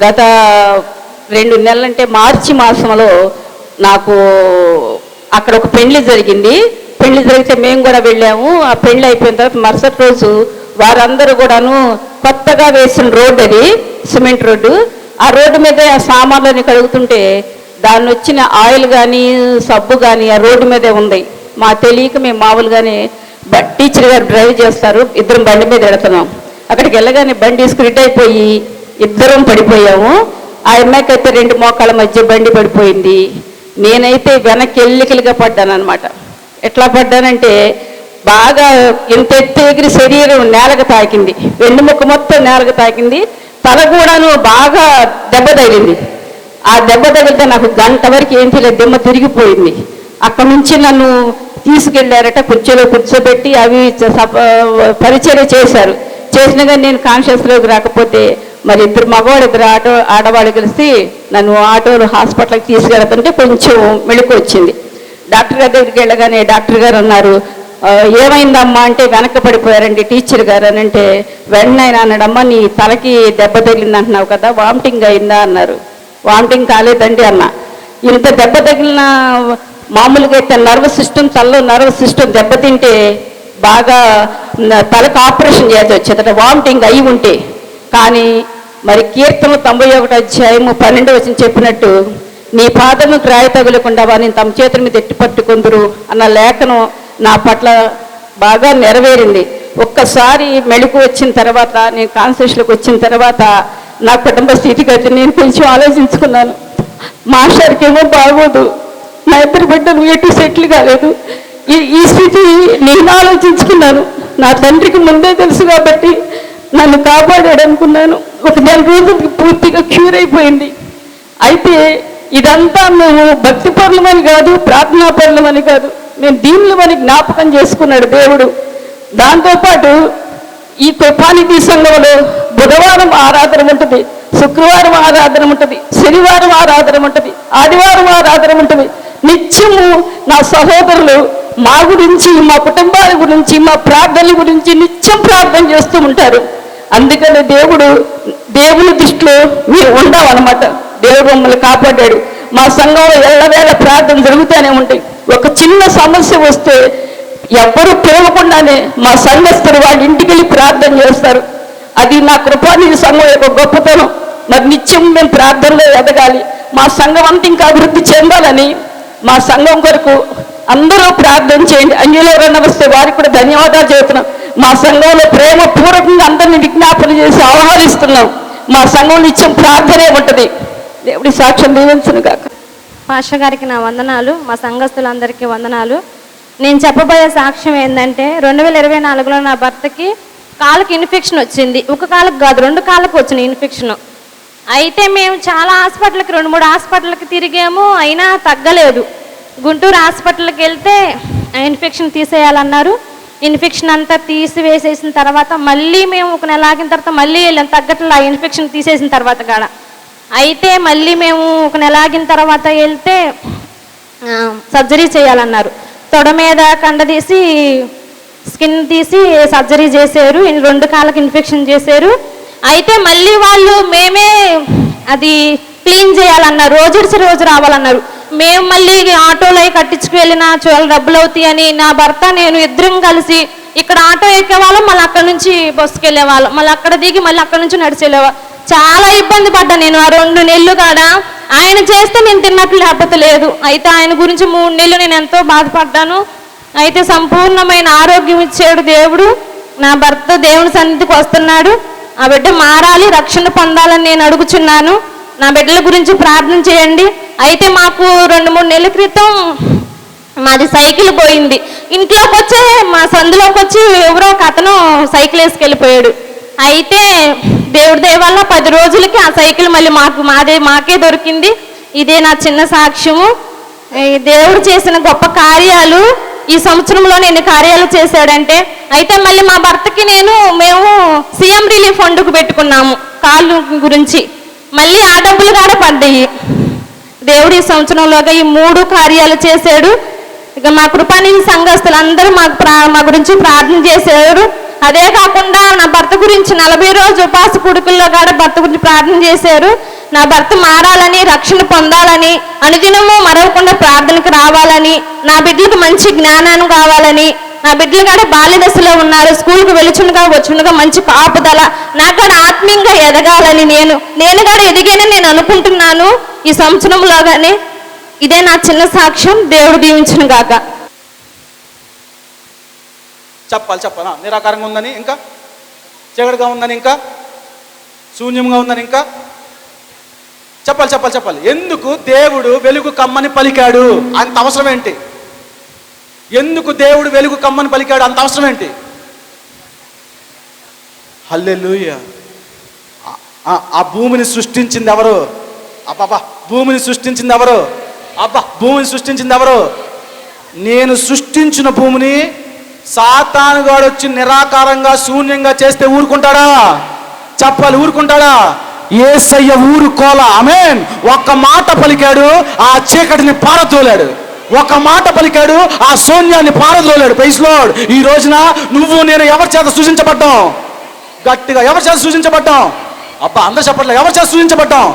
గత 2 నెలలంటే మార్చి మాసంలో నాకు అక్కడ ఒక పెళ్లి జరిగింది. పెళ్లి జరిగితే మేము కూడా వెళ్ళాము. ఆ పెళ్లి అయిపోయిన తర్వాత మరుసటి రోజు వారందరూ కూడాను కొత్తగా వేసిన రోడ్డు, అది సిమెంట్ రోడ్డు. ఆ రోడ్డు మీద ఆ సామాన్లని కడుగుతుంటే దాన్ని వచ్చిన ఆయిల్ కానీ సబ్బు కానీ ఆ రోడ్డు మీదే ఉంది. మా తెలియక మేము మామూలుగానే టీచర్ గారు డ్రైవ్ చేస్తారు, ఇద్దరం బండి మీద వెళుతున్నాం. అక్కడికి వెళ్ళగానే బండి స్క్రిట్ అయిపోయి ఇద్దరం పడిపోయాము. ఆ అమ్మాయికి అయితే 2 మోకాళ్ళ మధ్య బండి పడిపోయింది. నేనైతే వెనక్కి ఎల్లికలుగా పడ్డాను అనమాట. ఎట్లా పడ్డానంటే బాగా ఇంత ఎత్తు ఎగిరి శరీరం నేలకు తాకింది, వెన్నుముక్క మొత్తం నేలకు తాకింది, తల కూడాను బాగా దెబ్బ తగిలింది. ఆ దెబ్బ తగిలితే నాకు గంట వరకు ఏం తెలియదు, దిమ్మ తిరిగిపోయింది. అక్కడ నుంచి నన్ను తీసుకెళ్లారట, కుర్చీలో కూర్చోబెట్టి అవి పరిచర్య చేశారు. చేసినా కానీ నేను కాన్షియస్లోకి రాకపోతే మరి 2 మగవాళ్ళు 2 ఆడవాళ్ళు కలిసి నన్ను ఆటోలో హాస్పిటల్కి తీసుకెళ్తుంటే కొంచెం మెళుకు వచ్చింది. డాక్టర్ గారి దగ్గరికి వెళ్ళగానే డాక్టర్ గారు అన్నారు, ఏమైందమ్మా అంటే వెనక్కి పడిపోయారండి టీచర్ గారు అని అంటే, వెంటనే ఆయన అన్నాడమ్మా నీ తలకి దెబ్బ తగిలింది అంటున్నావు కదా, వామిటింగ్ అయిందా అన్నారు. వామిటింగ్ కాలేదండి అన్న. ఇంత దెబ్బ తగిలిన మామూలుగా అయితే నర్వస్ సిస్టమ్, తలలో నర్వస్ సిస్టమ్ దెబ్బతింటే బాగా తలకు ఆపరేషన్ చేయాల్సి వచ్చేదట వామిటింగ్ అయి ఉంటే. కానీ మరి కీర్తనలు 91 అధ్యాయము 12 వచనం చెప్పినట్టు నీ పాదముకు రాయి తగులకుండా వారిని తమ చేతుల మీద ఎట్టి పట్టుకుందరు అన్న లేఖనం నా పట్ల బాగా నెరవేరింది. ఒక్కసారి మెళుకు వచ్చిన తర్వాత, నేను కాన్షియస్లోకి వచ్చిన తర్వాత నా కుటుంబ స్థితిగతి నేను కొంచెం ఆలోచించుకున్నాను. మాస్టర్కి ఏమో బాగోదు, నా 2 బిడ్డలు ఎటు సెటిల్ కాలేదు, ఈ స్థితి నేను ఆలోచించుకున్నాను. నా తండ్రికి ముందే తెలుసు కాబట్టి నన్ను కాపాడాడు అనుకున్నాను. 1 నెల రోజులకి పూర్తిగా క్యూర్ అయిపోయింది. అయితే ఇదంతా మేము భక్తి పరులమని కాదు, ప్రార్థనా పరులమని కాదు, మేము దీనులమని జ్ఞాపకం చేసుకున్నాడు దేవుడు. దాంతోపాటు ఈ కృపానిధి సంఘంలో బుధవారం ఆరాధన ఉంటుంది, శుక్రవారం ఆరాధన ఉంటుంది, శనివారం ఆరాధన ఉంటుంది, ఆదివారం ఆరాధన ఉంటుంది. నిత్యము నా సహోదరులు మా గురించి, మా కుటుంబాల గురించి, మా ప్రార్థనల గురించి నిత్యం ప్రార్థన చేస్తూ ఉంటారు. అందుకని దేవుని దృష్టిలో మీరు ఉండవన్నమాట. దేవుడు మమ్మల్ని కాపాడాడు. మా సంఘంలో ఎల్లవేళ ప్రార్థన జరుగుతూనే ఉంటాయి. ఒక చిన్న సమస్య వస్తే ఎవ్వరూ పిలవకుండానే మా సంఘస్థులు వాళ్ళ ఇంటికి వెళ్ళి ప్రార్థన చేస్తారు. అది నా కృపానిధి సంఘం యొక్క గొప్పతనం. మరి నిత్యం మేము ప్రార్థనలో ఎదగాలి, మా సంఘం అంతా ఇంకా అభివృద్ధి చెందాలని మా సంఘం కొరకు అందరూ ప్రార్థన చేయండి. అంజలి ఎవరన్నా వస్తే వారికి కూడా ధన్యవాదాలు చెబుతున్నాం. మా సంఘంలో ప్రేమ పూర్వకంగా అందరినీ విజ్ఞాపన చేసి ఆహ్వానిస్తున్నాం. మా సంఘం నిత్యం ప్రార్థనే ఉంటుంది. దేవుడి సాక్ష్యం దీవించును గాక. పాస్టర్ గారికి నా వందనాలు, మా సంఘస్థులందరికీ వందనాలు. నేను చెప్పబోయే సాక్ష్యం ఏంటంటే 2024లో నా భర్తకి కాలుకి ఇన్ఫెక్షన్ వచ్చింది. ఒక కాలుకు కాదు, 2 కాళ్ళకు వచ్చిన ఇన్ఫెక్షన్. అయితే మేము చాలా హాస్పిటల్కి 2-3 హాస్పిటల్కి తిరిగాము, అయినా తగ్గలేదు. గుంటూరు హాస్పిటల్కి వెళ్తే ఇన్ఫెక్షన్ తీసేయాలన్నారు. ఇన్ఫెక్షన్ అంతా తీసివేసేసిన తర్వాత మళ్ళీ మేము 1 నెల ఆగిన తర్వాత మళ్ళీ వెళ్ళాం, తగ్గట్లా ఇన్ఫెక్షన్ తీసేసిన తర్వాత కాడ. అయితే మళ్ళీ మేము 1 నెల ఆగిన తర్వాత వెళ్తే సర్జరీ చేయాలన్నారు. తొడ మీద కండ తీసి స్కిన్ తీసి సర్జరీ చేశారు. 2 కాళ్ళకి ఇన్ఫెక్షన్ చేశారు. అయితే మళ్ళీ వాళ్ళు మేమే అది క్లీన్ చేయాలన్నారు, రోజు రావాలన్నారు. మేము మళ్ళీ ఆటోలో కట్టించుకు వెళ్ళిన చాలా డబ్బులు అవుతాయని నా భర్త నేను ఇద్దరం కలిసి ఇక్కడ ఆటో ఎక్కేవాళ్ళం, మళ్ళీ అక్కడ నుంచి బస్సుకి వెళ్ళేవాళ్ళం, మళ్ళీ అక్కడ దిగి మళ్ళీ అక్కడ నుంచి నడిచి వెళ్ళేవాళ్ళం. చాలా ఇబ్బంది పడ్డా నేను ఆ 2 నెలలు కాడ. ఆయన చేస్తే నేను తిన్నట్లు లేకపోతే లేదు. అయితే ఆయన గురించి 3 నెలలు నేను ఎంతో బాధపడ్డాను. అయితే సంపూర్ణమైన ఆరోగ్యం ఇచ్చాడు దేవుడు. నా భర్త దేవుని సన్నిధికి వస్తున్నాడు. ఆ బిడ్డ మారాలి, రక్షణ పొందాలని నేను అడుగుచున్నాను. నా బిడ్డల గురించి ప్రార్థన చేయండి. అయితే మాకు 2-3 నెలల క్రితం మాది సైకిల్ పోయింది. ఇంట్లోకి వచ్చే మా సందులోకి వచ్చి ఎవరో ఒక అతను సైకిల్ వేసుకెళ్ళిపోయాడు. అయితే దేవుడి దయ వల్ల 10 రోజులకి ఆ సైకిల్ మళ్ళీ మాకే దొరికింది. ఇదే నా చిన్న సాక్ష్యము. దేవుడు చేసిన గొప్ప కార్యాలు ఈ సంవత్సరంలో ఎన్ని కార్యాలు చేశాడంటే, అయితే మళ్ళీ మా భర్తకి మేము సీఎం రిలీఫ్ ఫండ్కు పెట్టుకున్నాము కాళ్ళు గురించి. మళ్ళీ ఆ డబ్బులు కూడా పడ్డాయి. దేవుడు ఈ సంవత్సరంలోగా ఈ 3 కార్యాలు చేశాడు. ఇక మా కృపానిధి సంఘస్థులందరూ మా గురించి ప్రార్థన చేశారు. అదే కాకుండా నా భర్త గురించి 40 రోజు ఉపాస కూడుకుల్లో కూడా భర్త గురించి ప్రార్థన చేశారు. నా భర్త మారాలని, రక్షణ పొందాలని, అనుదినము మరవకుండా ప్రార్థనకు రావాలని, నా బిడ్డలకు మంచి జ్ఞానాన్ని కావాలని, నా బిడ్డలు కూడా బాల్య దశలో ఉన్నారు, స్కూల్కి వెలుచునుగా వచ్చునుగా మంచి కాపుదల, నాకు కూడా ఆత్మీయంగా ఎదగాలని నేను కూడా ఎదిగానని నేను అనుకుంటున్నాను ఈ సంవత్సరంలోగానే. ఇదే నా చిన్న సాక్ష్యం. దేవుడు దీవించును గాక. చెప్పాలా? నిరాకారంగా ఉందని, ఇంకా చీకటిగా ఉందని, ఇంకా శూన్యంగా ఉందని, ఇంకా చెప్పాలి. ఎందుకు దేవుడు వెలుగు కమ్మని పలికాడు? అంత అవసరం ఏంటి? ఎందుకు దేవుడు వెలుగు కమ్మని పలికాడు? అంత అవసరం ఏంటి? హల్లెలూయా. ఆ భూమిని సృష్టించింది ఎవరు? భూమిని సృష్టించింది ఎవరు? భూమిని సృష్టించింది ఎవరు? నేను సృష్టించిన భూమిని సాతానుగాడు వచ్చి నిరాకారంగా శూన్యంగా చేస్తే ఊరుకుంటాడా? చెప్పాలి, ఊరుకుంటాడా? యేసయ్య ఊరుకోలా. ఆమేన్. ఒక్క మాట పలికాడు, ఆ చీకటిని పారదోలాడు. ఒక మాట పలికాడు, ఆ శూన్యాన్ని పారదోలాడు. Praise Lord. ఈ రోజున నువ్వు నేను ఎవరి చేత సృజించబడ్డాం? గట్టిగా, ఎవరి చేత సృజించబడ్డాం? అందరూ చెప్పట్లేదు. ఎవరి చేత సృజించబడ్డాం?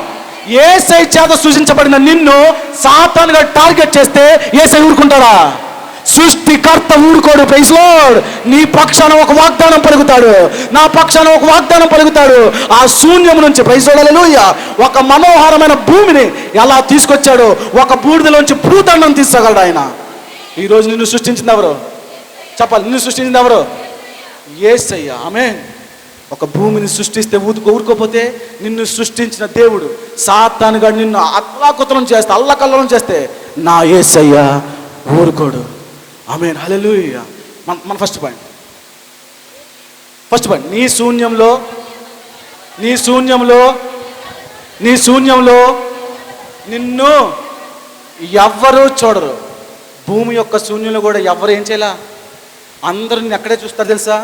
యేసయ్య చేత సృజించబడిన నిన్ను సాతానుగా టార్గెట్ చేస్తే యేసయ్య ఊరుకుంటాడా? సృష్టికర్త ఊరుకోడు. Praise Lord. నీ పక్షాన ఒక వాగ్దానం పలుకుతాడు, నా పక్షాన ఒక వాగ్దానం పలుకుతాడు. ఆ శూన్యం నుంచి, ప్రైజ్ లార్డ్, హల్లెలూయా, ఒక మనోహరమైన భూమిని ఎలా తీసుకొచ్చాడు? ఒక బూడిదలోంచి భూతండం తీసుకోగలడు ఆయన. ఈరోజు నిన్ను సృష్టించింది ఎవరు? చెప్పాలి. నిన్ను సృష్టించింది ఎవరు? యేసయ్య. ఆమేన్. ఒక భూమిని సృష్టిస్తే ఊరుకోపోతే నిన్ను సృష్టించిన దేవుడు సాతానుగా నిన్ను అల్లాకుతలం చేస్తే, అల్లకల్లం చేస్తే నా యేసయ్య ఊరుకోడు. ఆమేన్. హల్లెలూయా. మన ఫస్ట్ పాయింట్ నీ శూన్యంలో నిన్ను ఎవ్వరూ చూడరు. భూమి యొక్క శూన్యంలో కూడా ఎవ్వరు ఏం చేయాల? అందరూ నిన్ను ఎక్కడే చూస్తారు తెలుసా?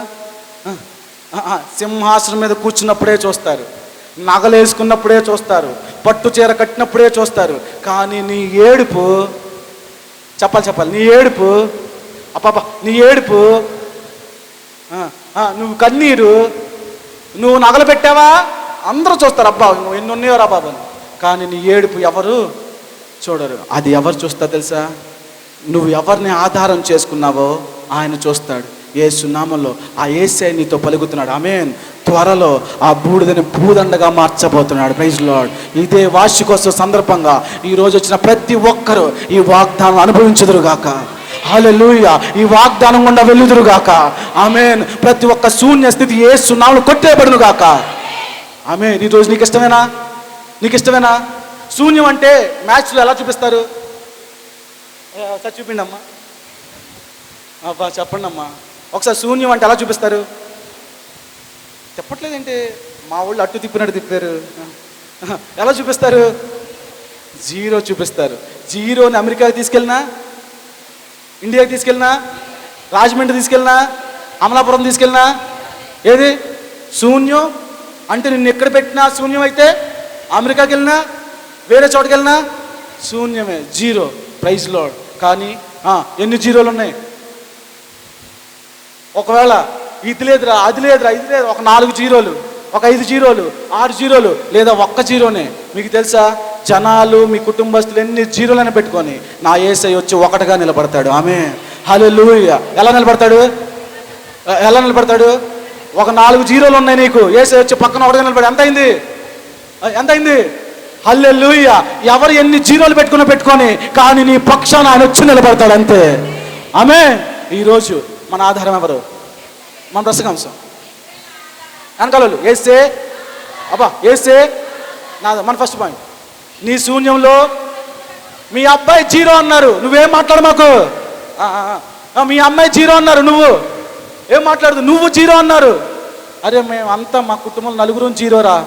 సింహాసనం మీద కూర్చున్నప్పుడే చూస్తారు, నగలేసుకున్నప్పుడే చూస్తారు, పట్టు చీర కట్టినప్పుడే చూస్తారు. కానీ నీ ఏడుపు, చెప్పాలి, నీ ఏడుపు, నీ ఏడుపు, నువ్వు కన్నీరు, నువ్వు నగలు పెట్టావా అందరూ చూస్తారు. నువ్వు ఎన్ని ఉన్నాయో రా బాబు. కానీ నీ ఏడుపు ఎవరు చూడరు. అది ఎవరు చూస్తారు తెలుసా? నువ్వు ఎవరిని ఆధారం చేసుకున్నావో ఆయన చూస్తాడు. యేసు నామములో ఆ యేసే నీతో పలుకుతున్నాడు. ఆమేన్. త్వరలో ఆ బూడిదని భూదండగా మార్చబోతున్నాడు. Praise lord. ఇదే వార్షికోత్సవ సందర్భంగా ఈరోజు వచ్చిన ప్రతి ఒక్కరూ ఈ వాగ్దానం అనుభవించుదురుగాక. హల్లెలూయా. ఈ వాగ్దానం గుండా వెళ్ళుదురుగాక. ఆమేన్. ప్రతి ఒక్క శూన్య స్థితి యేసు నామములో కొట్టేయబడును గాక. ఆమేన్. ఈరోజు నీకు ఇష్టమేనా? శూన్యం అంటే మ్యాచ్లో ఎలా చూపిస్తారు? ఒకసారి చూపిండి అమ్మా. చెప్పండి అమ్మా ఒకసారి. శూన్యం అంటే ఎలా చూపిస్తారు? చెప్పట్లేదంటే మా వాళ్ళు అట్టు తిప్పినట్టు తిప్పారు. ఎలా చూపిస్తారు? జీరో చూపిస్తారు. జీరోని అమెరికాకి తీసుకెళ్ళినా, ఇండియాకి తీసుకెళ్ళినా, రాజమండ్రి తీసుకెళ్ళినా, అమలాపురం తీసుకెళ్ళినా ఏది శూన్యం అంటే నిన్ను ఎక్కడ పెట్టినా శూన్యం అయితే, అమెరికాకి వెళ్ళినా వేరే చోటుకి వెళ్ళినా శూన్యమే, జీరో. Praise lord. కానీ ఎన్ని జీరోలు ఉన్నాయి? ఒకవేళ ఇది లేదురా, అది లేదురా, ఇది లేదు, ఒక 4 జీరోలు, ఒక 5 జీరోలు, 6 జీరోలు, లేదా ఒక్క జీరోనే. మీకు తెలుసా జనాలు, మీ కుటుంబస్తులు ఎన్ని జీరోలని పెట్టుకొని నా యేసయ్య వచ్చి ఒకటిగా నిలబడతాడు. ఆమేన్. హల్లెలూయా. ఎలా నిలబడతాడు? ఒక 4 జీరోలు ఉన్నాయి నీకు, యేసయ్య వచ్చి పక్కన ఒకటిగా నిలబడి ఎంత అయింది? హల్లెలూయా. ఎవరు ఎన్ని జీరోలు పెట్టుకొని కానీ నీ పక్షాన ఆయన వచ్చి నిలబడతాడు అంతే. ఆమేన్. ఈరోజు మన ఆధారం ఎవరు? మన రసకాంశం వెనకాల యేసే. యేసే మన ఫస్ట్ పాయింట్. నీ శూన్యంలో మీ అబ్బాయి జీరో అన్నారు, నువ్వేం మాట్లాడు మాకు. మీ అమ్మాయి జీరో అన్నారు, నువ్వు ఏం మాట్లాడదు. నువ్వు జీరో అన్నారు. అరే మేమంతా మా కుటుంబంలో 4 జీరోరా.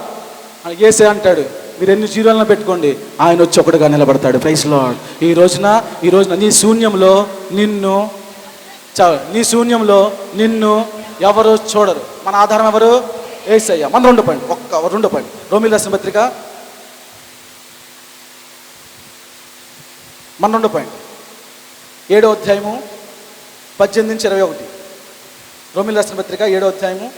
యేసే అంటాడు మీరు ఎన్ని జీరోలను పెట్టుకోండి, ఆయన వచ్చి ఒకటిగా నిలబడతాడు. Praise Lord. ఈ రోజున నీ శూన్యంలో నిన్ను ఎవరు చూడరు. మన ఆధారం ఎవరు? యేసయ్య. మన 2 పాయింట్. రోమీయుల రాసిన పత్రిక మన 2 పాయింట్ 7వ అధ్యాయము 18-21. రోమీయులకు రాసిన పత్రిక 7వ అధ్యాయము.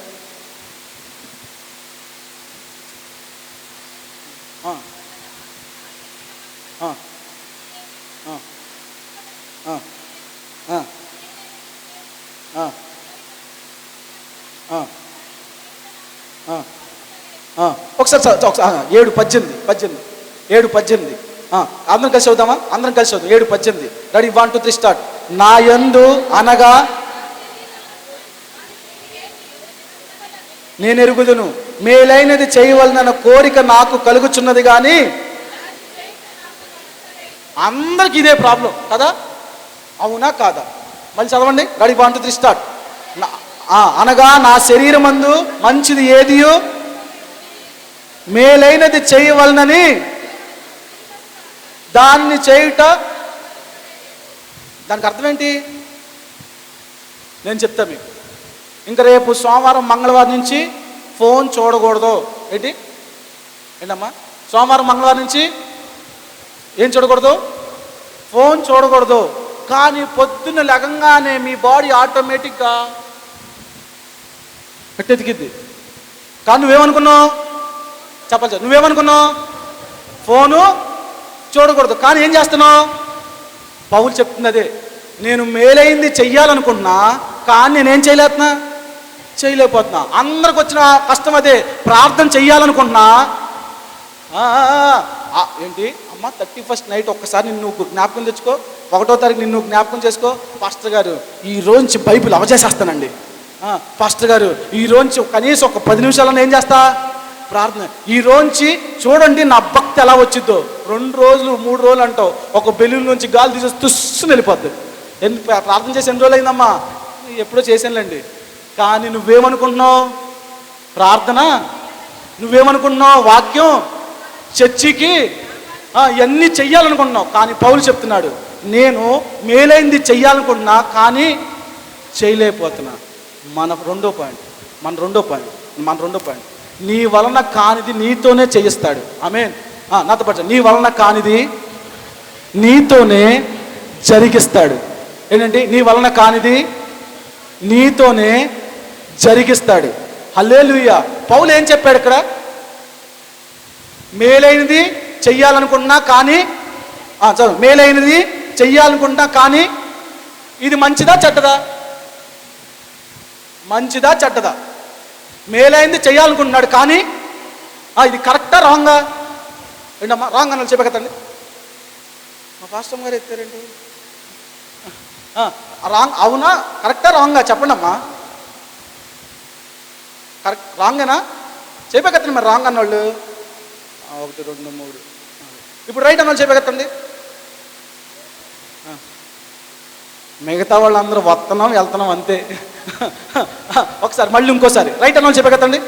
ఒకసారి 7:18 అందరం కలిసి చదువుదామా? అందరం కలిసి చదువు. 7:18 రెడీ, 1 2 3 స్టార్ట్. నా యందు అనగా నేను ఎరుగుదును, మేలైనది చేయవలన కోరిక నాకు కలుగుచున్నది కానీ. అందరికి ఇదే ప్రాబ్లం కదా, అవునా కాదా? మళ్ళీ చదవండి. Ready, 1 2 3 start. అనగా నా శరీరమందు మంచిది ఏదియో మేలైనది చేయవలనని దాన్ని చేయుట. దానికి అర్థం ఏంటి నేను చెప్తా మీకు. ఇంకా రేపు సోమవారం మంగళవారం నుంచి ఫోన్ చూడకూడదు. ఏంటమ్మా? సోమవారం మంగళవారం నుంచి ఏం చూడకూడదు? ఫోన్ చూడకూడదు. కానీ పొద్దున్న లెగంగానే మీ బాడీ ఆటోమేటిక్గా ఎట్టెతికిద్ది. కానీ నువ్వేమనుకున్నావు? చెప్పాలి, నువ్వేమనుకున్నావు? ఫోను చూడకూడదు. కానీ ఏం చేస్తున్నావు? పౌలు చెప్తుంది అదే, నేను మేలైంది చెయ్యాలనుకుంటున్నా కానీ నేనేం చేయలేకపోతున్నా. అందరికి వచ్చిన కష్టం అదే, ప్రార్థన చెయ్యాలనుకుంటున్నా. ఏంటి అమ్మ 31st నైట్ ఒక్కసారి నిన్ను జ్ఞాపకం తెచ్చుకో, 1వ తారీఖు నిన్ను జ్ఞాపకం చేసుకో. పాస్టర్ గారు ఈ రోజు బైబిల్ అవచేసేస్తానండి. పాస్టర్ గారు ఈ రోజు కనీసం ఒక 10 నిమిషాలను ఏం చేస్తా? ప్రార్థన. ఈ రోజు చూడండి నా భక్తి ఎలా వచ్చిద్దో. 2 రోజులు 3 రోజులు అంటావు, ఒక బెలూన్ నుంచి గాలి తీసేసి తుస్సుని వెళ్ళిపోద్ది. ప్రార్థన చేసి ఎన్ని రోజులు అయిందమ్మా? ఎప్పుడో చేశానులేండి. కానీ నువ్వేమనుకుంటున్నావు? ప్రార్థన. నువ్వేమనుకుంటున్నావు? వాక్యం, చర్చికి ఇవన్నీ చెయ్యాలనుకుంటున్నావు. కానీ పౌలు చెప్తున్నాడు, నేను మేలైంది చెయ్యాలనుకుంటున్నా కానీ చేయలేకపోతున్నా. మన రెండో పాయింట్ నీ వలన కానిది నీతోనే చేయిస్తాడు. ఆమేన్. నాతో పాటు నీ వలన కానిది నీతోనే జరిగిస్తాడు. ఏంటంటే నీ వలన కానిది నీతోనే జరిగిస్తాడు. హల్లెలూయా. పౌలు ఏం చెప్పాడు ఇక్కడ? మేలైనది చెయ్యాలనుకుంటున్నా కానీ చదువు. మేలైనది చెయ్యాలనుకుంటున్నా కానీ ఇది మంచిదా చెడ్డదా? మంచిదా చెడ్డదా? మేలైంది చెయ్యాలనుకుంటున్నాడు కానీ ఇది కరెక్టా రాంగా? ఏంటమ్మా రాంగ్ అన్నది చెప్పగతండి. మా పాస్టర్ గారు ఎత్తారండి. రాంగ్ అవునా కరెక్టా రాంగా చెప్పండి అమ్మా. కరెక్ట్ రాంగేనా చెప్పగతండి. మరి రాంగ్ అన్నోళ్ళు 1 2 3 ఇప్పుడు రైట్ అన్నోళ్ళు చెప్పగతండి. మిగతా వాళ్ళందరూ వస్తున్నాం వెళ్తున్నాం అంతే. ఒకసారి మళ్ళీ ఇంకోసారి రైట్ అన్నోళ్ళు చెప్పగతండి.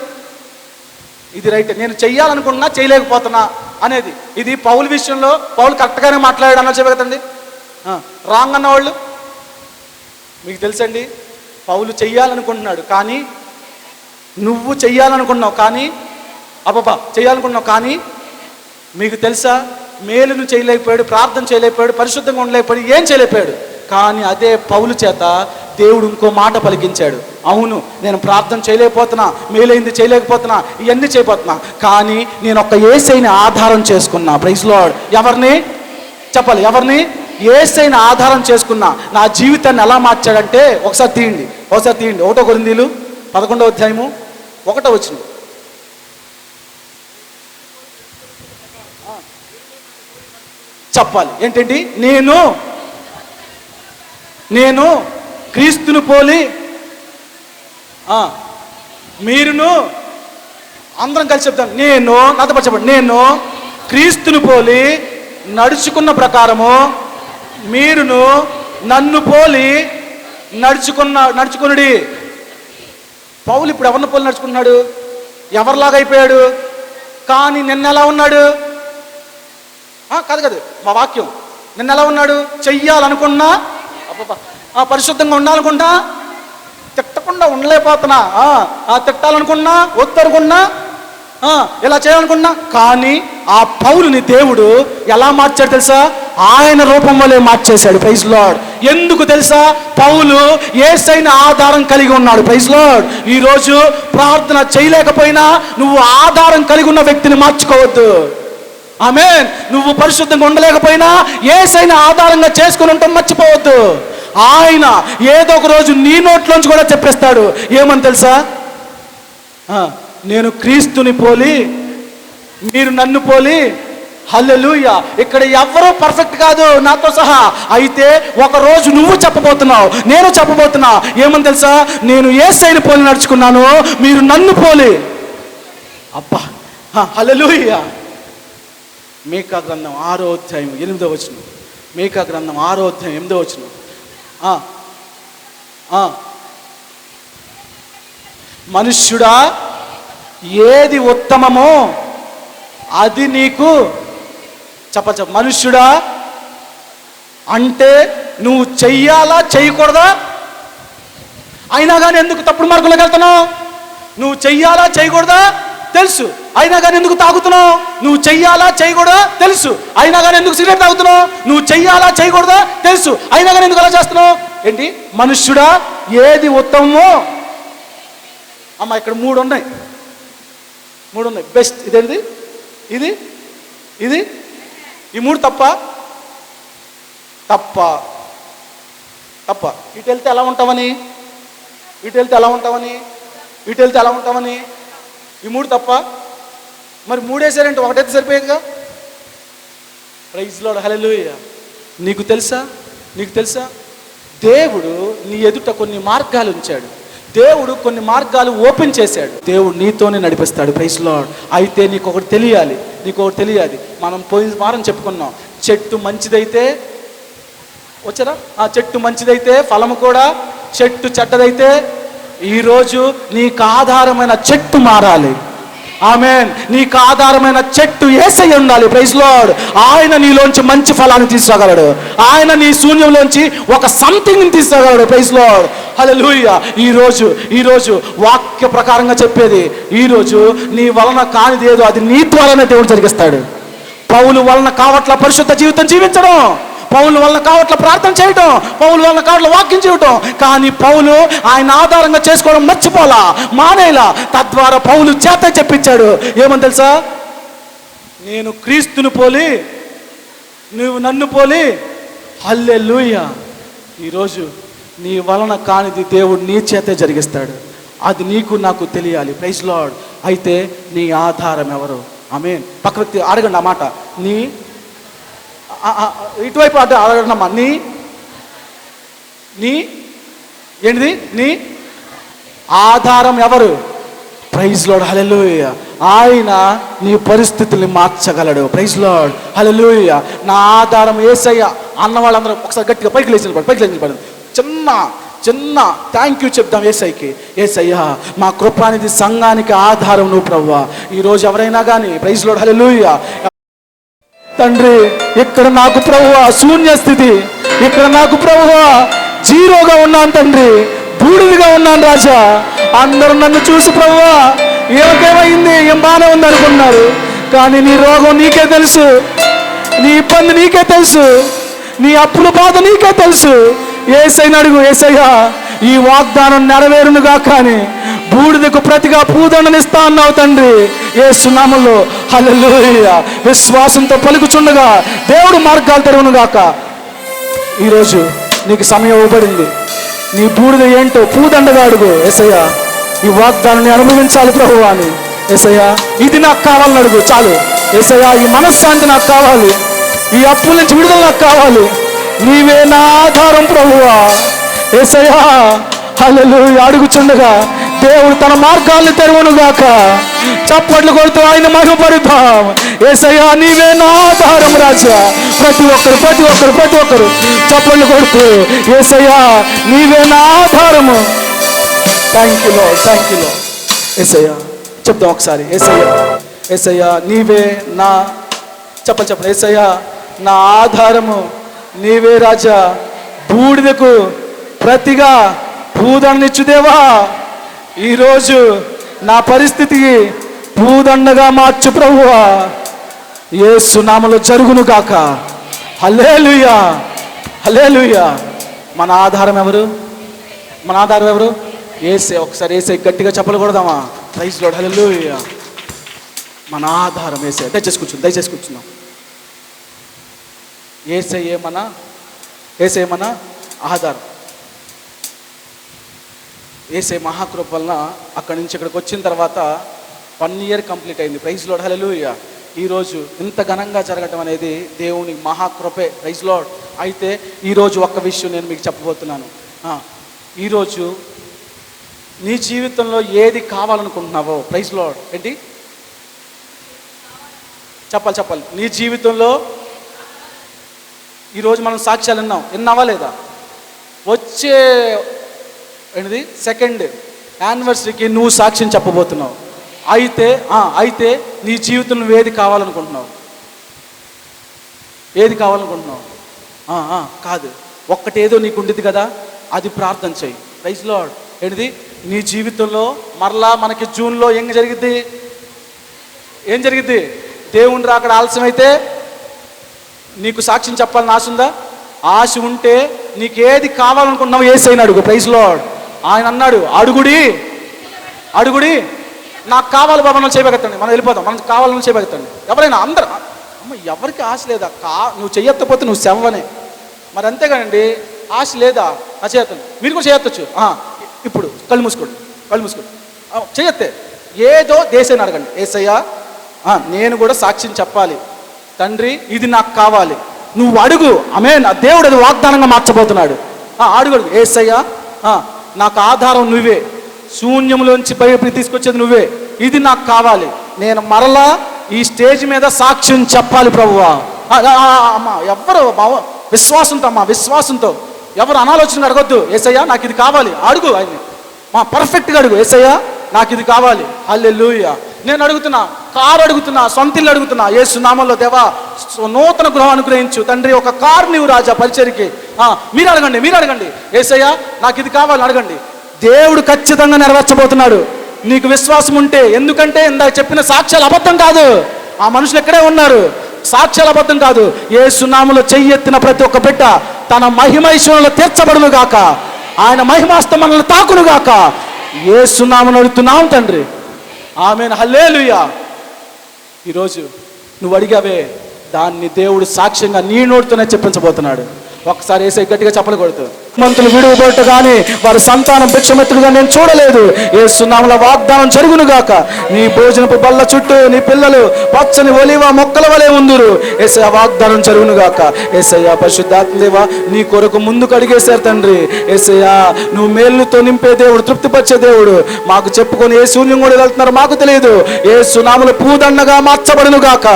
ఇది రైట్, నేను చెయ్యాలనుకున్నా చేయలేకపోతున్నా అనేది. ఇది పౌలు విషయంలో పౌలు కరెక్ట్గానే మాట్లాడాడు అన్న చెప్పగతండి. రాంగ్ అన్నవాళ్ళు మీకు తెలుసండి, పౌలు చెయ్యాలనుకుంటున్నాడు కానీ నువ్వు చెయ్యాలనుకున్నావు కానీ చేయాలనుకున్నావు కానీ మీకు తెలుసా మేలును చేయలేకపోయాడు, ప్రార్థన చేయలేకపోయాడు, పరిశుద్ధంగా ఉండలేకపోయాడు, ఏం చేయలేకపోయాడు. కానీ అదే పౌలు చేత దేవుడు ఇంకో మాట పలికించాడు. అవును నేను ప్రార్థన చేయలేకపోతున్నా, మేలైంది చేయలేకపోతున్నా, ఇవన్నీ చేయబోతున్నా, కానీ నేను ఒక యేసయ్యని ఆధారం చేసుకున్నా. Praise Lord. ఎవరిని చెప్పాలి? ఎవరిని? యేసయ్యని ఆధారం చేసుకున్నా. నా జీవితాన్ని ఎలా మార్చాడంటే ఒకసారి తీయండి 1 కొరింథీయులు 11వ అధ్యాయము 1వ వచనం. చెప్పాలి ఏంటండి? నేను క్రీస్తును పోలి మీరును అందరం కలిసి చెప్తాను. నాతో పాటు చెప్పండి. నేను క్రీస్తును పోలి నడుచుకున్న మీరును నన్ను పోలి నడుచుకునుడి. పౌలు ఇప్పుడు ఎవరిని పోలి నడుచుకుంటున్నాడు? ఎవరిలాగా అయిపోయాడు? కానీ నిన్న ఎలా ఉన్నాడు? కాదు మా వాక్యం. నిన్న ఎలా ఉన్నాడు? చెయ్యాలనుకున్నా, పరిశుద్ధంగా ఉండాలనుకుంటా, తిట్టకుండా ఉండలేకపోతున్నా, తిట్టాలనుకున్నా, వద్దనుకున్నా, ఇలా చేయాలనుకున్నా. కానీ ఆ పౌలుని దేవుడు ఎలా మార్చాడు తెలుసా? ఆయన రూపం వలె మార్చేశాడు. Praise Lord. ఎందుకు తెలుసా? పౌలు యేసైన ఆధారం కలిగి ఉన్నాడు. Praise Lord. ఈరోజు ప్రార్థన చేయలేకపోయినా నువ్వు ఆధారం కలిగి ఉన్న వ్యక్తిని మార్చుకోవద్దు. ఆమేన్. నువ్వు పరిశుద్ధంగా ఉండలేకపోయినా యేసైన ఆధారంగా చేసుకుని ఉంటాం మర్చిపోవద్దు. ఆయన ఏదో ఒక రోజు నీ నోట్లోంచి కూడా చెప్పేస్తాడు. ఏమని తెలుసా? నేను క్రీస్తుని పోలి మీరు నన్ను పోలి. హల్లెలూయా. ఇక్కడ ఎవ్వరూ పర్ఫెక్ట్ కాదు నాతో సహా. అయితే ఒక రోజు నువ్వు చెప్పబోతున్నావు, నేను చెప్పబోతున్నా. ఏమని తెలుసా? నేను యేసయ్యని పోలి నడుచుకున్నాను, మీరు నన్ను పోలి. అబ్బా, హల్లెలూయా. మీకా గ్రంథం 6వ అధ్యాయం 8వ వచనం. మీకా గ్రంథం 6వ అధ్యాయం 8వ వచనం. మనుష్యుడా, ఏది ఉత్తమమో అది నీకు చెప్ప. మనుష్యుడా అంటే నువ్వు చెయ్యాలా చేయకూడదా? అయినా కానీ ఎందుకు తప్పుడు మార్గంలోకి వెళ్తున్నావు? నువ్వు చెయ్యాలా చేయకూడదా తెలుసు, అయినా కానీ ఎందుకు తాగుతున్నావు? నువ్వు చెయ్యాలా చేయకూడదా తెలుసు, అయినా కానీ ఎందుకు సిగరెట్ తాగుతున్నావు? నువ్వు చెయ్యాలా చేయకూడదా తెలుసు, అయినా కానీ ఎందుకు అలా చేస్తున్నావు? ఏంటి? మనుష్యుడా, ఏది ఉత్తమమో. అమ్మ ఇక్కడ 3 ఉన్నాయి. బెస్ట్. ఇదేంటి? ఇది ఈ 3 తప్ప. ఇటు వెళ్తే ఎలా ఉంటామని, ఇటు వెళ్తే ఎలా ఉంటామని, ఇటు వెళ్తే ఎలా ఉంటామని. ఈ 3 తప్ప. మరి 3 వేసారంటే ఒకటైతే సరిపోయేదిగా. Praise Lord. హల్లెలూయా. నీకు తెలుసా దేవుడు నీ ఎదుట కొన్ని మార్గాలు ఉంచాడు. దేవుడు కొన్ని మార్గాలు ఓపెన్ చేశాడు. దేవుడు నీతోనే నడిపిస్తాడు. Praise Lord. అయితే నీకు ఒకటి తెలియాలి. మనం పోయిన వారం చెప్పుకున్నాం, చెట్టు మంచిదైతే వచ్చారా? ఆ చెట్టు మంచిదైతే ఫలము కూడా, చెట్టు చెడ్డదైతే. ఈరోజు నీకు ఆధారమైన చెట్టు మారాలి. ఆమేన్. నీకు ఆధారమైన చెట్టు యేసయ్య ఉండాలి. Praise Lord. ఆయన నీలోంచి మంచి ఫలాన్ని తీసుకురాగలడు. ఆయన నీ శూన్యంలోంచి ఒక సంథింగ్ తీసుకురాగలడు. Praise Lord. హల్లెలూయా. ఈరోజు వాక్య ప్రకారంగా చెప్పేది, ఈరోజు నీ వలన కానిది ఏదో అది నీ ద్వారానే దేవుడు జరిగిస్తాడు. పౌలు వలన కావట్ల పరిశుద్ధ జీవితం జీవించడం, పౌలు వలన కావట్ల ప్రార్థన చేయటం, పౌలు వలన కావట్ల వాక్యం చేయటం. కానీ పౌలు ఆయన ఆధారంగా చేసుకోవడం మర్చిపోలా, మానేలా. తద్వారా పౌలు చేత చెప్పించాడు. ఏమని తెలుసా? నేను క్రీస్తుని పోలి నువ్వు నన్ను పోలి. హల్లెలూయా. ఈరోజు నీ వలన కానిది దేవుడు నీ చేతే జరిగిస్తాడు. అది నీకు నాకు తెలియాలి. Praise Lord. అయితే నీ ఆధారం ఎవరు? ఆమేన్. పక్క వ్యక్తి అడగండి ఆ మాట. నీ ఇటువైపు అడగడమ్మా. నీ ఏంటిది? నీ ఆధారం ఎవరు? Praise Lord. హల్లెలూయా. ఆయన నీ పరిస్థితుల్ని మార్చగలడు. Praise Lord. హల్లెలూయా. నా ఆధారం యేసయ్య అన్న వాళ్ళందరూ ఒకసారి గట్టిగా పైకి లేచి నిలబడి చిన్న థ్యాంక్ యూ చెప్దాం యేసయ్యకి. యేసయ్యా, మా కృపానిధి సంఘానికి ఆధారం నువ్వు ప్రభువా. ఈరోజు ఎవరైనా కానీ ప్రైజ్ లార్డ్. హల్లెలూయా. తండ్రి, ఇక్కడ నాకు ప్రభువా శూన్య స్థితి, ఇక్కడ నాకు ప్రభువా జీరోగా ఉన్నాను తండ్రి, బూడిదిగా ఉన్నాను రాజా. అందరూ నన్ను చూసి ప్రభువా ఏమైంది, ఏం బాగానే ఉంది అనుకున్నారు. కానీ నీ రోగం నీకే తెలుసు, నీ ఇబ్బంది నీకే తెలుసు, నీ అప్పుల బాధ నీకే తెలుసు. యేసయ్యని అడుగు. యేసయ్యా, ఈ వాగ్దానం నెరవేరునుగా, కానీ బూడిదకు ప్రతిగా పూదండనిస్తా అన్నావు తండ్రి, యేసు నామములో. హల్లెలూయా. విశ్వాసంతో పలుకుచుండగా దేవుడు మార్గాలు తెరవునుగాక. ఈరోజు నీకు సమయం ఇవ్వబడింది. నీ బూడిద ఏంటో పూదండగా అడుగు. యేసయ్యా, ఈ వాగ్దానాన్ని అనుభవించాలి ప్రభువా అని. యేసయ్యా, ఇది నాకు కావాలని అడుగు చాలు. యేసయ్యా, ఈ మనశ్శాంతి నాకు కావాలి, ఈ అప్పుల నుంచి విడుదల నాకు కావాలి. నీవే నా ఆధారం ప్రభువా. యేసయ్యా, హల్లెలూయా. అడుగుచుండగా దేవుడు తన మార్గాలను తెరవునుగాక. చప్పట్లు కొడుతూ ఆయన మహిమపరుద్దాం. యేసయ్యా, నీవే నా ఆధారం రాజా. ప్రతి ఒక్కరు చప్పట్లు కొడుతూ, యేసయ్యా నీవే నా ఆధారము. Thank you lord. యేసయ్యా చెప్దాం ఒకసారి. యేసయ్యా నీవే నా చెప్పండి. యేసయ్యా నా ఆధారము నీవే రాజా. బూడిదకు ప్రతిగా పూదండనిచ్చుదేవా. ఈరోజు నా పరిస్థితికి పూదండగా మార్చు ప్రభువా. యేసు నామములో జరుగును గాక. హల్లెలూయా, హల్లెలూయా. మన ఆధారం ఎవరు? మన ఆధారం ఎవరు? యేసే. ఒకసారి యేసే గట్టిగా చెప్పకూడదామా? ప్రైజ్ లార్డ్, హల్లెలూయా. మన ఆధారం యేసే. దయచేసి కూర్చుందాం. యేసయ్యే మన ఆధారం. యేసే మహాకృప వలన అక్కడి నుంచి ఇక్కడికి వచ్చిన తర్వాత 1 year కంప్లీట్ అయింది. Praise Lord, hallelujah. ఈరోజు ఇంత ఘనంగా జరగటం అనేది దేవుని మహాకృపే. Praise Lord. అయితే ఈరోజు ఒక్క విషయం నేను మీకు చెప్పబోతున్నాను. ఈరోజు నీ జీవితంలో ఏది కావాలనుకుంటున్నావో, ప్రైజ్ లార్డ్, ఏంటి చెప్పాలి. నీ జీవితంలో ఈరోజు మనం సాక్ష్యాలు విన్నావా లేదా? వచ్చే ఏంటిది 2nd యానివర్సరీకి నువ్వు సాక్ష్యం చెప్పబోతున్నావు. అయితే నీ జీవితంలో నువ్వు ఏది కావాలనుకుంటున్నావు? కాదు, ఒక్కటేదో నీకు ఉండేది కదా, అది ప్రార్థన చెయ్యి. Praise Lord. ఏంటిది? నీ జీవితంలో మరలా మనకి జూన్లో ఏం జరిగిద్ది? దేవుని రాకడ ఆలస్యం అయితే నీకు సాక్ష్యం చెప్పాలని ఆశ ఉందా? ఆశ ఉంటే నీకేది కావాలనుకుంటున్నావు యేసయ్యని అడుగు. Praise Lord. ఆయన అన్నాడు, అడుగుడి నాకు కావాలి బాబా, మనం చేయబెట్టండి, మనం వెళ్ళిపోతాం, మనకు కావాలని చేయబెట్టండి. ఎవరైనా అందరు ఎవరికి ఆశ లేదా? నువ్వు చెయ్యకపోతే నువ్వు సెవ్వనే. మరి అంతేగానండి, ఆశ లేదా? చేయొద్దు. మీరు కూడా చేయొచ్చు. ఇప్పుడు కళ్ళు మూసుకోండి. చేయొత్తే ఏదో దేశాన్ని అడగండి. యేసయ్యా, నేను కూడా సాక్ష్యం చెప్పాలి తండ్రి, ఇది నాకు కావాలి. నువ్వు అడుగు. ఆమేన్. దేవుడు అది వాగ్దానంగా మార్చబోతున్నాడు. అడుగు. యేసయ్యా, నాకు ఆధారం నువ్వే, శూన్యంలోంచి బయటికి తీసుకొచ్చేది నువ్వే, ఇది నాకు కావాలి, నేను మరలా ఈ స్టేజ్ మీద సాక్ష్యం చెప్పాలి ప్రభువా. అమ్మా ఎవరు విశ్వాసంతో ఎవరు అనాలోచనగా అడగొద్దు. యేసయ్యా నాకు ఇది కావాలి, అడుగు. ఆయన పర్ఫెక్ట్గా అడుగు. యేసయ్యా నాకు ఇది కావాలి. హల్లెలూయా. నేను అడుగుతున్నా, కారు అడుగుతున్నా, సొంత ఇల్లు అడుగుతున్నా. యేసు నామములో దేవా నూతన గృహం అనుగ్రహించు తండ్రి, ఒక కారు నీవు రాజా పరిచర్యకి. మీరు అడగండి. యేసయ్యా నాకు ఇది కావాలని అడగండి. దేవుడు ఖచ్చితంగా నెరవేర్చబోతున్నాడు నీకు విశ్వాసం ఉంటే. ఎందుకంటే ఇందాక చెప్పిన సాక్ష్యాలు అబద్ధం కాదు. ఆ మనుషులు ఎక్కడే ఉన్నారు. సాక్ష్యాలు అబద్ధం కాదు. యేసు నామములో చెయ్యెత్తిన ప్రతి ఒక్క బిడ్డ తన మహిమైశ్వర్యంలో తీర్చబడును గాక, ఆయన మహిమాస్తం మనల్ని తాకును గాక. యేసు నామములో అడుగుతున్నాం తండ్రి. ఆమేన్. హల్లెలూయా. ఈరోజు నువ్వు అడిగావే, దాన్ని దేవుడు సాక్ష్యంగా నీ నోటితోనే చెప్పించబోతున్నాడు. ఒకసారి యేసయ్య గట్టిగా చెప్పకూడదు. మంతులు విడువబట్టు కానీ వారి సంతానం భిక్షమెత్తుడుగా నేను చూడలేదు. యేసు నామములో వాగ్దానం జరుగునుగాక. నీ భోజనపు బల్ల చుట్టూ నీ పిల్లలు పచ్చని ఒలివ మొక్కల వలె ఉందురు. యేసయ్య వాగ్దానం జరుగునుగాక. యేసయ్య పరిశుద్ధాత్మదేవా నీ కొరకు ముందుకు అడిగేశారు తండ్రి. యేసయ్య నువ్వు మేలుతో నింపే దేవుడు, తృప్తిపరిచే దేవుడు. మాకు చెప్పుకొని ఏ శూన్యం కూడా వెళ్తున్నారు మాకు తెలియదు. యేసు నామములో పూదండగా మార్చబడునుగాక.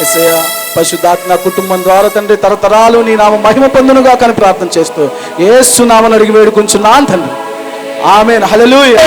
యేసయ్య పరిశుద్ధాత్మ కుటుంబం ద్వారా తండ్రి తరతరాలు నీ నామ మహిమ పొందునుగా కానీ ప్రార్థన చేస్తూ యేసు నామమున అడిగి వేడుకుంటున్నాను తండ్రి. ఆమేన్. హల్లెలూయా.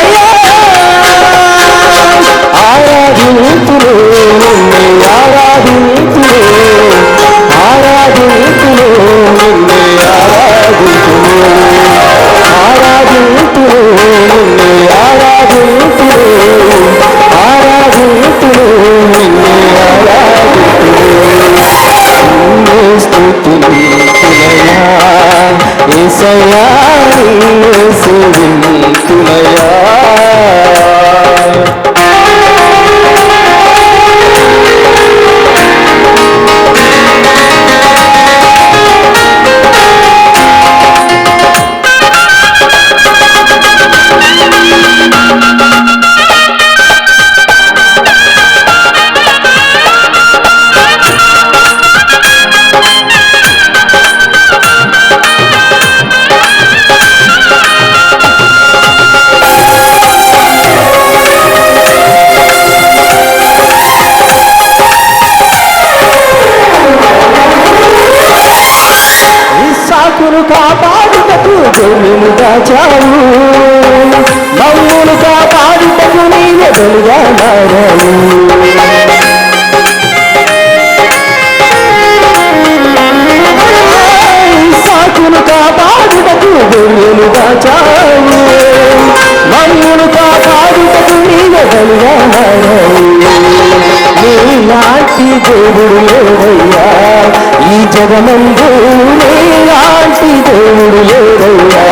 కాపాడుటకు గొర్రెలు దాచావు, మమ్మును కాపాడుటకు నీవే బలిగా మారావు. సాకును కాపాడుటకు గొర్రెలు దాచావు, మమ్మును కాపాడుటకు నీవే బలిగా మారావు. నీలాంటి దేవుడు లేరయ్యా, ఈ జగమందు నీలాంటి దేవుడు లేరయ్యా,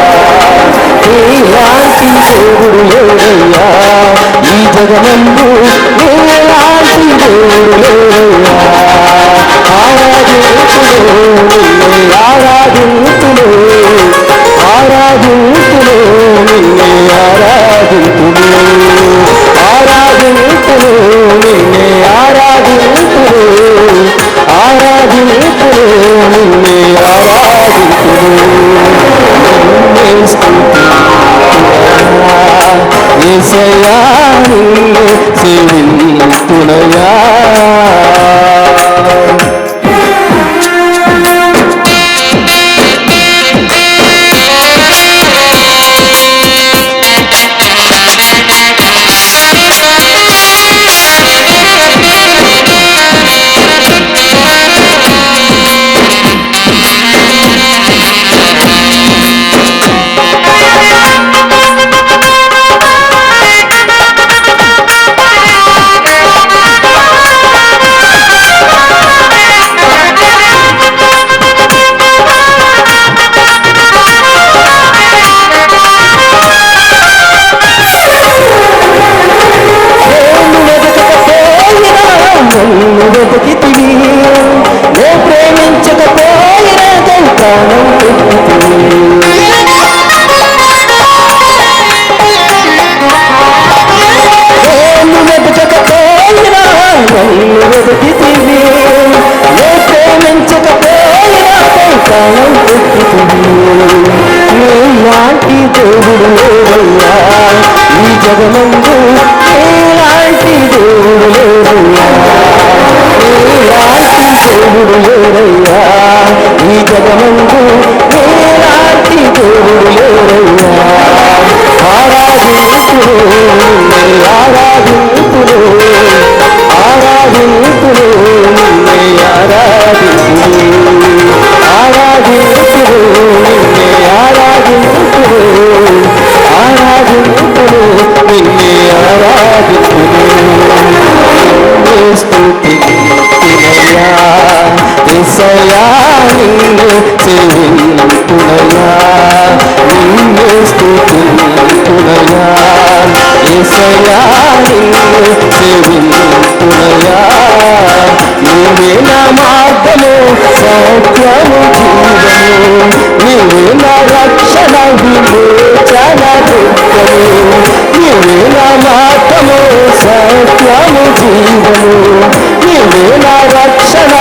నీలాంటి దేవుడు లేరయ్యా, ఈ జగమందు నీలాంటి దేవుడు లేరయ్యా. ఆరాధింతులు నిన్నే ఆరాధింతులు, ఆరాధింతులు నిన్నే ఆరాధింతులు, ఆరాధింతులు నిన్నే ఆరాధింతులు, ఆరాధింతులు నిన్నే ఆరాధింతులు, నిన్నే స్తుతింతులయా, యేసయ్యా నిన్నే సేవింతులయా. నన్ను వెతికితివి, నే ప్రేమించకపోయినా ప్రాణం పెట్టితివి, నన్ను వెతకకపోయినా నన్ను వెతికితివి, నే ప్రేమించకపోయినా ప్రాణం పెట్టితివి. నీలాంటి దేవుడు లేరయ్యా, ఈ జగమందు నీలాంటి దేవుడు లేరయ్యా, నీలాంటి దేవుడు లేరయ్యా, ఈ జగమందు నీలాంటి దేవుడు లేరయ్యా. ఆరాధింతులు నిన్నే ఆరాధింతులు, ఆరాధింతులు నిన్నే ఆరాధింతులు, ఆరాధింతులు నిన్నే ఆరాధింతులు, ఆరాధింతులు నిన్నే ఆరాధింతులు, నిన్నే స్తుతింతులయా, యేసయ్యా నిన్నే సేవింతులయా, నిన్నే స్తుతింతులయా, యేసయ్యా నిన్నే సేవింతులయా. నీవే నా మార్గము సత్యము జీవము, నీవే నా రక్షణ విమోచన దుఃఖము, నీవే నా మార్గము సత్యము జీవము, నీవే నా రక్షణ